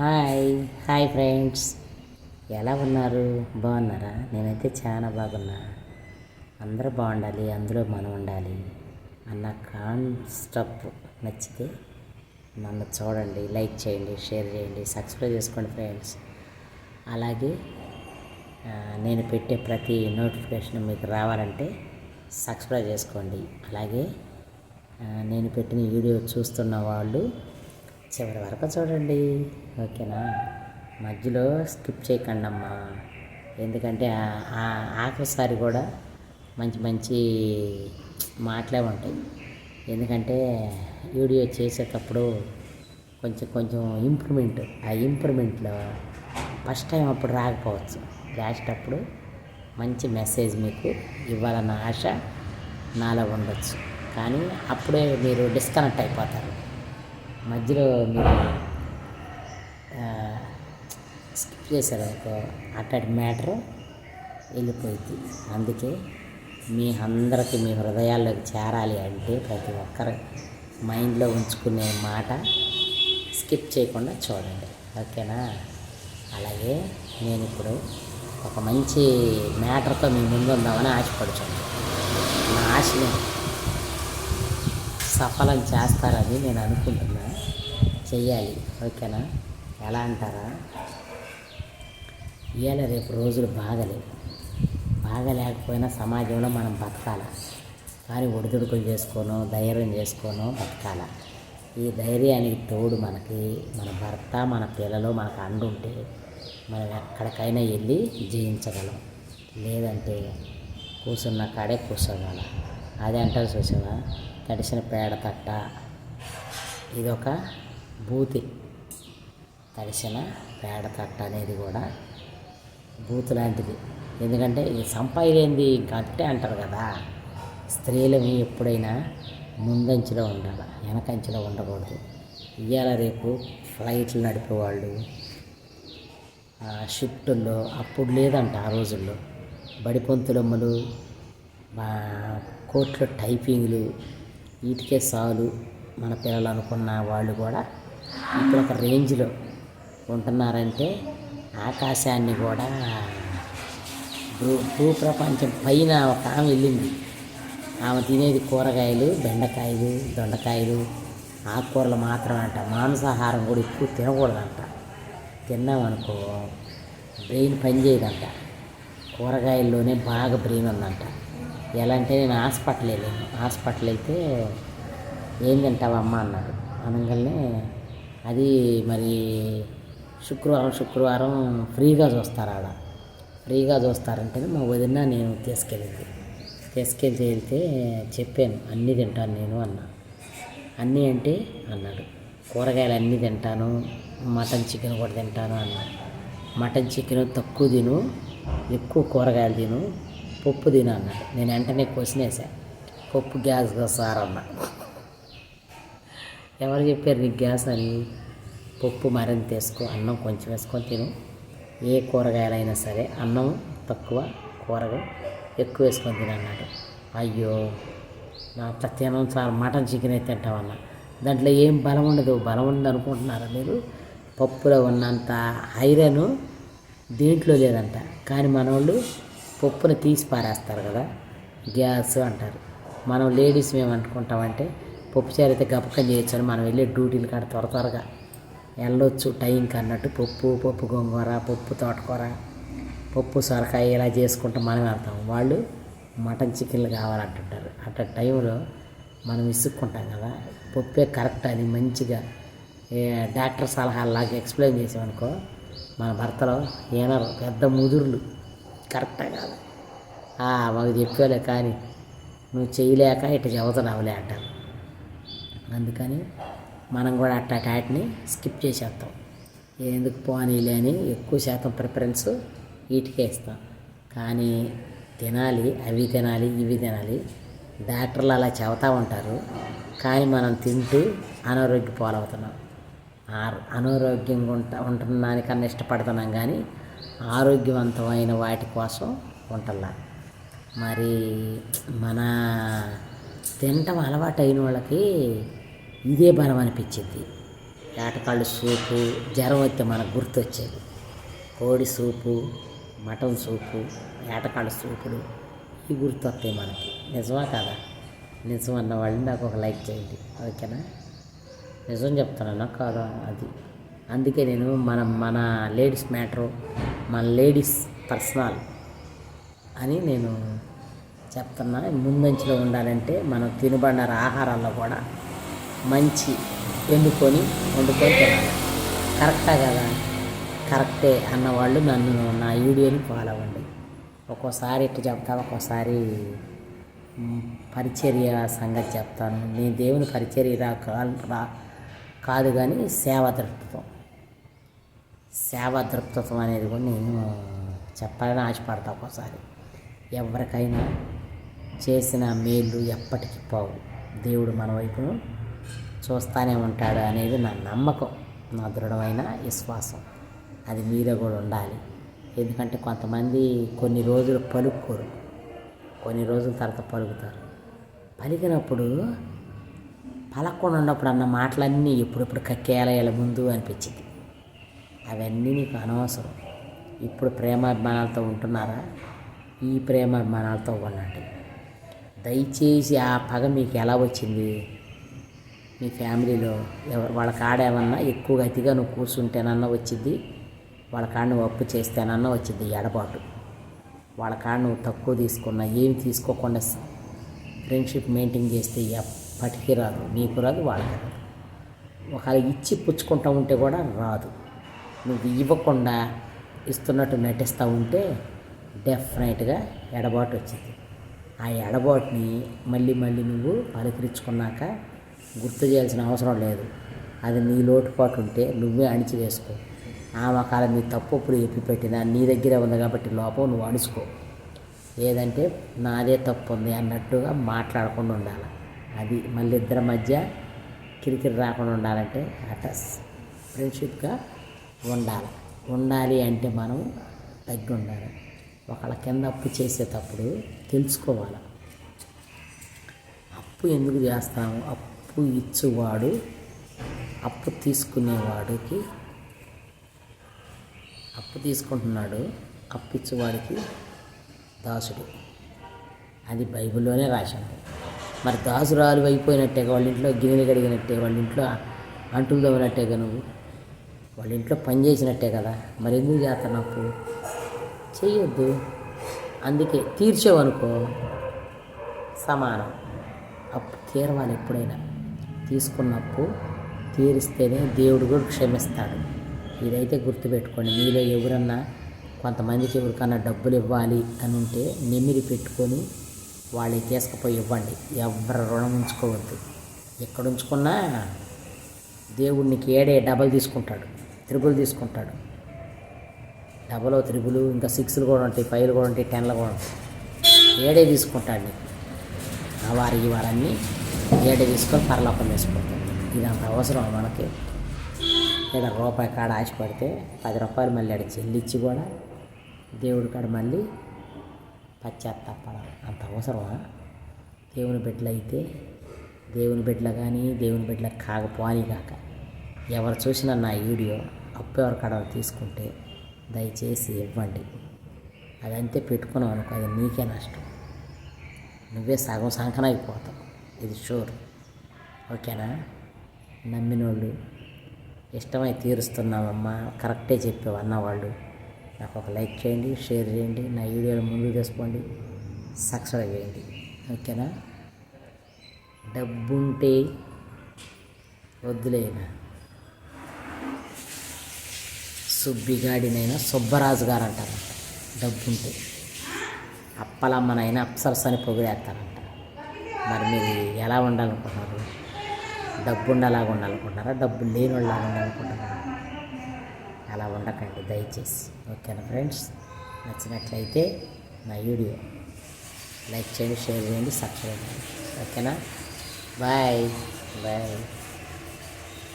Hi hi friends, ఎలా ఉన్నారు? బాగున్నారా? నేనైతే చాలా బాగున్నా. అందరూ బాగుండాలి, అందులో మనం ఉండాలి అన్న కాన్సెప్ట్ నచ్చితే నన్ను చూడండి, లైక్ చేయండి, షేర్ చేయండి, సబ్స్క్రైబ్ చేసుకోండి ఫ్రెండ్స్. అలాగే నేను పెట్టే ప్రతి నోటిఫికేషన్ మీకు రావాలంటే సబ్స్క్రైబ్ చేసుకోండి. అలాగే నేను పెట్టిన వీడియో చూస్తున్న వాళ్ళు చివరి వరకు చూడండి, ఓకేనా? మధ్యలో స్కిప్ చేయకండి అమ్మా, ఎందుకంటే ఆఖరిసారి కూడా మంచి మంచి మాటలే ఉంటాయి. ఎందుకంటే వీడియో చేసేటప్పుడు కొంచెం కొంచెం ఇంప్రూవ్మెంట్లో ఫస్ట్ టైం అప్పుడు రాకపోవచ్చు, లాస్టప్పుడు మంచి మెసేజ్ మీకు ఇవ్వాలన్న ఆశ నాలో ఉండొచ్చు. కానీ అప్పుడే మీరు డిస్కనెక్ట్ అయిపోతారు. మధ్యలో మీరు స్కిప్ చేశారనుకో అట్లాంటి మ్యాటర్ వెళ్ళిపోయింది. అందుకే మీ అందరికీ మీ హృదయాల్లోకి చేరాలి అంటే ప్రతి ఒక్కరు మైండ్లో ఉంచుకునే మాట స్కిప్ చేయకుండా చూడండి, ఓకేనా? అలాగే నేను ఇప్పుడు ఒక మంచి మ్యాటర్తో మీ ముందు ఉందామని ఆశపడుతున్నాను. నా ఆశని సఫలం చేస్తారని నేను అనుకుంటున్నా, చెయ్యాలి, ఓకేనా? ఎలా అంటారా? ఇవాళ రేపు రోజులు బాగా లేకపోయినా సమాజంలో మనం బతకాల, కానీ ఒడిదుడుకులు చేసుకోనో ధైర్యం చేసుకోనో బతకాల. ఈ ధైర్యానికి తోడు మనకి మన భర్త, మన పిల్లలు మనకు అండుంటే మనం ఎక్కడికైనా వెళ్ళి జయించగలం. లేదంటే కూర్చున్న కాడే కూర్చోగలం. అదే అంటారు చూసావా, తడిసిన పేడ తట్ట. ఇదొక బూతి. తడిసిన పేడ తట్ట అనేది కూడా బూతు లాంటిది. ఎందుకంటే ఈ సంపాయిలేంది గట్టే అంటారు కదా. స్త్రీలని ఎప్పుడైనా ముందంచులో ఉండాలి, వెనకంచులో ఉండకూడదు. ఇవాళ రేపు ఫ్లైట్లు నడిపేవాళ్ళు, షిఫ్టుల్లో అప్పుడు లేదంట ఆ రోజుల్లో బడిపొంతులమ్మలు, కోర్టులో టైపింగ్లు, వీటికే సాలు మన పిల్లలు అనుకున్న వాళ్ళు కూడా ఇప్పుడు ఒక రేంజ్లో ఉంటున్నారంటే ఆకాశాన్ని కూడా భూప్రపంచం పైన ఒక ఆమె వెళ్ళింది. ఆమె తినేది కూరగాయలు, బెండకాయలు, దొండకాయలు, ఆకుకూరలు మాత్రమే అంట. మాంసాహారం కూడా ఎక్కువ తినకూడదంట. తిన్నామనుకో బ్రెయిన్ పనిచేయదంట. కూరగాయల్లోనే బాగా బ్రెయిన్ ఉందంట. ఎలా అంటే నేను హాస్పిటల్ అయితే ఏం తింటావమ్మా అన్నాడు. అనగానే అది మరి శుక్రవారం ఫ్రీగా చూస్తారంటే మా వదిన నేను తీసుకెళ్తే చెప్పాను, అన్నీ తింటాను నేను అన్నా. అన్నీ అంటే అన్నాడు, కూరగాయలు అన్నీ తింటాను, మటన్ చికెన్ కూడా తింటాను అన్నా. మటన్ చికెన్ తక్కువ తిను, ఎక్కువ కూరగాయలు తిను, పప్పు తిను అన్నాడు. నేను వెంటనే క్వశ్చన్ వేసాను, పప్పు గ్యాస్ సార్ అన్నా. ఎవరు చెప్పారు నీకు గ్యాస్ అని? పప్పు మరింత వేసుకో, అన్నం కొంచెం వేసుకొని తిను. ఏ కూరగాయలైనా సరే అన్నం తక్కువ, కూరగాయ ఎక్కువ వేసుకొని తిను అన్నాడు. అయ్యో నా తినం సార్, మటన్ చికెన్ అయితే తింటామన్నా. దాంట్లో ఏం బలం ఉండదు. బలం ఉంది అనుకుంటున్నారా మీరు? పప్పులో ఉన్నంత ఐరన్ దేంట్లో లేదంట. కానీ మనోళ్ళు పప్పును తీసి పారేస్తారు కదా, గ్యాస్ అంటారు. మనం లేడీస్ మేము అనుకుంటామంటే పప్పు చారు అయితే గబక్కని చేయొచ్చు అని మనం వెళ్ళే డ్యూటీలు కాడ త్వరగా వెళ్ళొచ్చు టైంకి అన్నట్టు పప్పు గోంగూర, పప్పు తోటకూర, పప్పు సొరకాయ ఇలా చేసుకుంటూ మనం వెళ్తాం. వాళ్ళు మటన్ చికెన్లు కావాలంటుంటారు. అట్లా టైంలో మనం విసుక్కుంటాం కదా. పప్పే కరెక్ట్ అని మంచిగా డాక్టర్ సలహాలాగా ఎక్స్ప్లెయిన్ చేసామనుకో, మన భర్తలో ఏనారు పెద్ద ముదురులు కరెక్టే కాదు. మాకు చెప్పేలే కానీ నువ్వు చేయలేక ఇట్లా చదువుతున్నావులే అంటారు. అందుకని మనం కూడా వాటిని స్కిప్ చేసేస్తాం. ఎందుకు పోనీలే అని ఎక్కువ శాతం ప్రిఫరెన్స్ వీటికే ఇస్తాం. కానీ తినాలి, అవి తినాలి, ఇవి తినాలి. డాక్టర్లు అలా చెబుతూ ఉంటారు, కానీ మనం తింటూ అనారోగ్య పాలవుతున్నాం. అనారోగ్యంగా ఉంటున్నానికన్నా ఇష్టపడుతున్నాం, కానీ ఆరోగ్యవంతమైన వాటి కోసం ఉంటున్నాం. మరి మన తినటం అలవాటు అయిన వాళ్ళకి ఇదే బలం అనిపించింది. ఏటకాళ్ళు సూపు, జ్వరం వస్తే మనకు గుర్తొచ్చేది కోడి సూపు, మటన్ సూపు, ఏటకాళ్ళ సూపులు ఇవి గుర్తొస్తాయి మనకి. నిజమా కదా? నిజం అన్న వాళ్ళు నాకు ఒక లైక్ చేయండి, ఓకేనా? నిజం చెప్తానన్నా కాదా అది. అందుకే నేను మన లేడీస్ మ్యాటరు, మన లేడీస్ పర్సనల్ అని నేను చెప్తున్నా. ముందంచులో ఉండాలంటే మనం తినబడిన ఆహారాల్లో కూడా మంచి వండుకొని తినాలి. కరెక్టా కదా? కరెక్టే అన్నవాళ్ళు నా వీడియోని ఫాలో అవ్వండి. ఒక్కోసారి ఇట్లా చెప్తా, ఒక్కోసారి పరిచర్య సంగతి చెప్తాను. నేను దేవుని పరిచర్య కాదు కానీ సేవా దృక్పథం అనేది కూడా నేను చెప్పాలని ఆశపడతా. ఒక్కోసారి ఎవరికైనా చేసిన మేలు ఎప్పటికీ పోవు, దేవుడు మన వైపును చూస్తూనే ఉంటాడు అనేది నా నమ్మకం, నా దృఢమైన విశ్వాసం. అది మీలో కూడా ఉండాలి. ఎందుకంటే కొంతమంది కొన్ని రోజులు పలుకోరు, కొన్ని రోజుల తర్వాత పలుకుతారు. పలికినప్పుడు పలకుండా ఉన్నప్పుడు అన్న మాటలన్నీ ఎప్పుడెప్పుడు కక్కేయాల ముందు అనిపించింది. అవన్నీ నీకు అనవసరం. ఇప్పుడు ప్రేమాభిమానాలతో ఉంటున్నారా? ఈ ప్రేమాభిమానాలతో ఉండండి. దయచేసి ఆ పగ మీకు ఎలా వచ్చింది? మీ ఫ్యామిలీలో వాళ్ళ కాడ ఏమన్నా ఎక్కువగా అతిగా నువ్వు కూర్చుంటేనన్నా వచ్చింది, వాళ్ళ కాడ నువ్వు అప్పు చేస్తేనన్నా వచ్చింది ఎడబాటు. వాళ్ళ కాడ నువ్వు తక్కువ తీసుకున్నా, ఏమి తీసుకోకుండా ఫ్రెండ్షిప్ మెయింటైన్ చేస్తే ఎప్పటికీ రాదు, నీకు రాదు, వాళ్ళకి రాదు. ఒకవేళ ఇచ్చి పుచ్చుకుంటూ ఉంటే కూడా రాదు. నువ్వు ఇవ్వకుండా ఇస్తున్నట్టు నటిస్తూ ఉంటే డెఫినెట్గా ఎడబాటు వచ్చింది. ఆ ఎడబాటుని మళ్ళీ నువ్వు పలకరించుకున్నాక గుర్తు చేయాల్సిన అవసరం లేదు. అది నీ లోటుపాటు ఉంటే నువ్వే అణిచివేసుకో. ఆమె కాలం నీ తప్పు ఇప్పుడు ఎప్పిపెట్టినా నీ దగ్గరే ఉంది కాబట్టి లోపం నువ్వు అణుచుకో. లేదంటే నాదే తప్పు ఉంది అన్నట్టుగా మాట్లాడకుండా ఉండాలి. అది మళ్ళీ ఇద్దరి మధ్య కిరికిరి రాకుండా ఉండాలంటే అట్లా ఫ్రెండ్షిప్గా ఉండాలి అంటే మనం తగ్గి ఉండాలి. ఒకళ్ళ కింద అప్పు చేసేటప్పుడు తెలుసుకోవాలి, అప్పు ఎందుకు చేస్తాము. అప్పు ఇచ్చేవాడు అప్పు తీసుకునేవాడికి, అప్పు తీసుకుంటున్నాడు అప్పు ఇచ్చేవాడికి దాసుడు. అది బైబిల్లోనే రాశాను. మరి దాసురాలు అయిపోయినట్టేగా, వాళ్ళ ఇంట్లో గిన్నెలు కడిగినట్టే, వాళ్ళ ఇంట్లో అంటులు తవ్వినట్టేగా, నువ్వు వాళ్ళ ఇంట్లో పని చేసినట్టే కదా. మరి ఎందుకు చేస్తాను అప్పు? చేయొద్దు. అందుకే తీర్చేవనుకో సమానం. అప్పు తీరవాలి. ఎప్పుడైనా తీసుకున్నప్పు తీరిస్తేనే దేవుడు కూడా క్షమిస్తాడు. ఇదైతే గుర్తుపెట్టుకోండి. మీలో ఎవరన్నా కొంతమందికి ఎవరికన్నా డబ్బులు ఇవ్వాలి అని ఉంటే నెమ్మిరి పెట్టుకొని వాళ్ళకి తీసుకుపోయి ఇవ్వండి. ఎవరు రుణం ఉంచుకోవద్దు. ఎక్కడ ఉంచుకున్నా దేవుడు నీకు ఏడే డబల్ తీసుకుంటాడు, త్రిబుల్ తీసుకుంటాడు. డబల్, త్రిబుల్, ఇంకా 6లు కూడా ఉంటాయి, 5లు కూడా ఉంటాయి, 10లు కూడా ఉంటాయి. ఏడే తీసుకుంటాడు నీకు. ఆ వారన్నీ ఏడే తీసుకొని పరలోకం వేసుకుంటాడు. ఇదంత అవసరం మనకి. లేదా రూపాయి కాడ ఆశపడితే 10 రూపాయలు మళ్ళీ ఆడ చెల్లించి కూడా దేవుడి కాడ మళ్ళీ పశ్చాత్తాపడాలి. అంత అవసరమా? దేవుని బిడ్డలు అయితే, దేవుని బిడ్డలు కానీ దేవుని బిడ్డలకు కాకపోని కాక ఎవరు చూసినా నా వీడియో అప్పు ఎవరి కాడ తీసుకుంటే దయచేసి ఇవ్వండి. అదంతే పెట్టుకున్నావు అనుకో, అది నీకే నష్టం. నువ్వే సగం సంకన అయిపోతావు. ఇది షూర్. ఓకేనా? నమ్మినోళ్ళు ఇష్టమై తీరుస్తున్నామమ్మా, కరెక్టే చెప్పావు అన్నవాళ్ళు నాకు ఒక లైక్ చేయండి, షేర్ చేయండి, నా వీడియోలు ముందుకు తీసుకోండి, సబ్స్క్రైబ్ చేయండి. ఓకేనా? డబ్బుంటే వద్దులేనా, సుబ్బిగాడినైనా సుబ్బరాజు గారు అంటారంట. డబ్బుంటే అప్పలమ్మనైనా అప్సరసని పొగిడేస్తారంట. మరి మీరు ఎలా ఉండాలనుకుంటున్నారు? డబ్బు ఉండలాగా ఉండాలనుకుంటున్నారా? డబ్బు లేని వాళ్ళలాగా ఉండాలనుకుంటున్నారా? అలా ఉండకండి దయచేసి. ఓకేనా ఫ్రెండ్స్? నచ్చినట్లయితే నా వీడియో లైక్ చేయండి, షేర్ చేయండి, సబ్స్క్రైబ్ చేయండి. ఓకేనా? బాయ్.